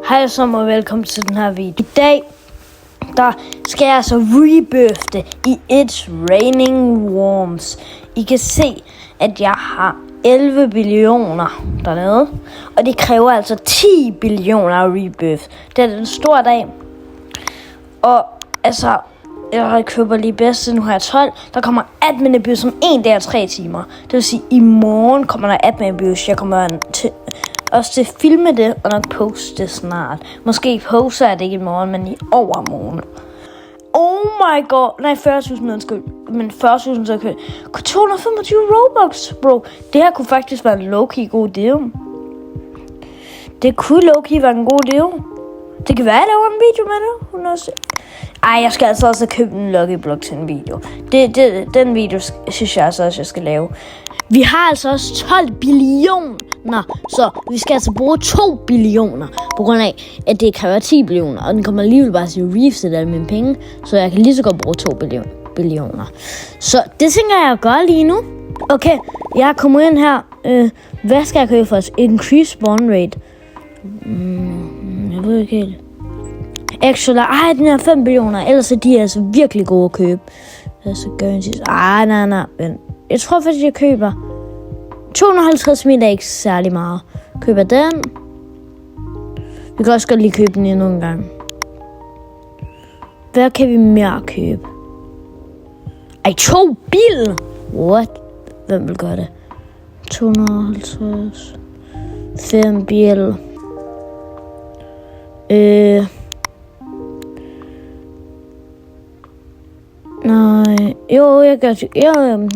Hej og velkommen til den her video. I dag, der skal jeg altså rebirthe i It's Raining Worms. I kan se, at jeg har 11 billioner dernede. Og det kræver altså 10 billioner at rebirth. Det er en stor dag. Og altså, jeg køber lige bedst, nu har jeg 12. Der kommer admin abuse om 1 dag og 3 timer. Det vil sige, i morgen kommer der admin abuse. Jeg kommer også til at filme det og nok poste det snart. Måske poster jeg det ikke i morgen, men i overmorgen. Oh my god. Nej, 40.000 undskyld. Men 40.000 så kan 225 Robux, bro. Det her kunne faktisk være en low-key god deal. Det kunne low-key være en god deal. Det kan være, at jeg laver en video med det. Ej, jeg skal altså også købe en Lucky Block til en video. Den video synes jeg altså også, jeg skal lave. Vi har altså også 12 billioner, så vi skal altså bruge 2 billioner. På grund af, at det kræver 10 billioner. Og den kommer alligevel bare til at reefse alle mine penge. Så jeg kan lige så godt bruge 2 billioner. Så det tænker jeg at gøre lige nu. Okay, jeg kommer ind her. Hvad skal jeg købe først? Increase spawn rate. Jeg ved ikke helt. Actually, den er 5 billioner. Ellers er de altså virkelig gode at købe. Altså, nej. Men jeg tror faktisk, jeg køber 250 meter, er ikke særlig meget. Køber den. Vi kan også godt lige købe den endnu en gang. Hvad kan vi mere købe? 2 bil! What? Hvem vil gøre det? 250. 5 bil. Nej. Jo, jeg gør det.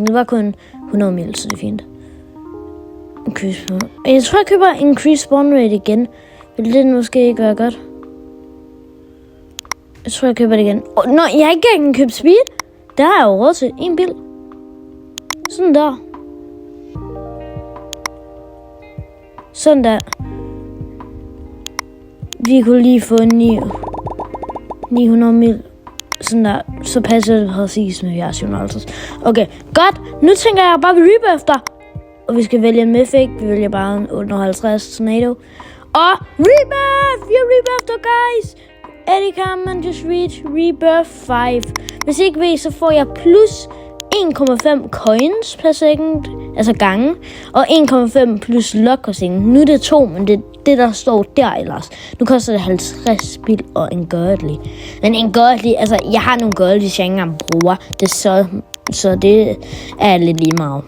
Det var kun 100 mil, så det er fint. Jeg tror, jeg køber increase spawn rate igen. Vil det måske ikke være godt? Jeg tror, jeg køber det igen. Nå, jeg har ikke engang købt speed. Der har jeg jo råd til en bil. Sådan der. Sådan der. Vi kunne lige få 900 mil. Sådan der. Så passer det præcis med jeres 750. Okay, godt. Nu tænker jeg bare, vi rebirther. Og vi skal vælge en mythic. Vi vælger bare en 850 tornado. Og rebirth! Vi har rebirther, guys! Eddie Carmen just reach rebirth 5. Hvis I ikke ved, så får jeg plus 1,5 coins per second. Altså gange. Og 1,5 plus luck per second. Nu er det 2, men det der står der ellers. Nu koster det 50 bil og en godly. Men en godly, altså jeg har nogle godly, jeg ikke engang bruger. Det så det er lidt lige meget.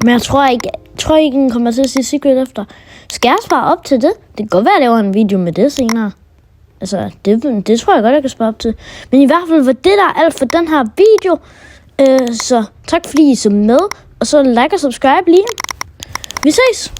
Men jeg tror ikke, den kommer til at sige secret efter. Skal jeg spare op til det? Det kan godt være, at jeg laver en video med det senere. Altså, det tror jeg godt, jeg kan spare op til. Men i hvert fald var det der alt for den her video. Så tak fordi I så med. Og så like og subscribe lige. Vi ses!